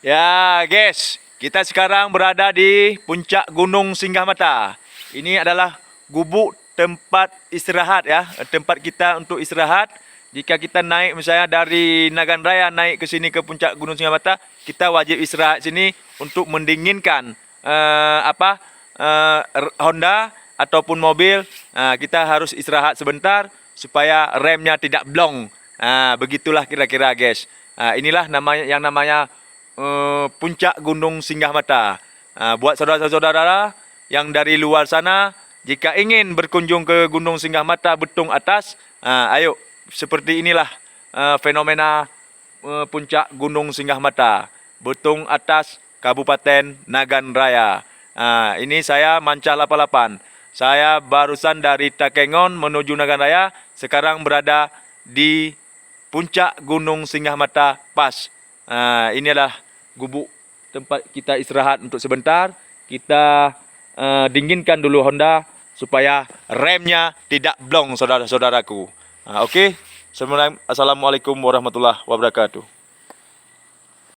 Ya, guys, kita sekarang berada di puncak Gunung Singgahmata. Ini adalah gubuk tempat istirahat ya, tempat kita untuk istirahat. Jika kita naik misalnya dari Nagan Raya naik ke sini ke puncak Gunung Singgahmata, kita wajib istirahat sini untuk mendinginkan Honda ataupun mobil. Kita harus istirahat sebentar supaya remnya tidak blong. Begitulah kira-kira, guys. Inilah namanya puncak Gunung Singgahmata. Buat saudara-saudara yang dari luar sana, jika ingin berkunjung ke Gunung Singgahmata Betung Atas, ayo, seperti inilah fenomena puncak Gunung Singgahmata Betung Atas, Kabupaten Nagan Raya. Ini saya Manca 88. Saya barusan dari Takengon menuju Nagan Raya, sekarang berada di puncak Gunung Singgahmata Pas. Inilah gubuk tempat kita istirahat untuk sebentar. Kita dinginkan dulu Honda supaya remnya tidak blong, saudara-saudaraku. Oke. Assalamualaikum warahmatullahi wabarakatuh.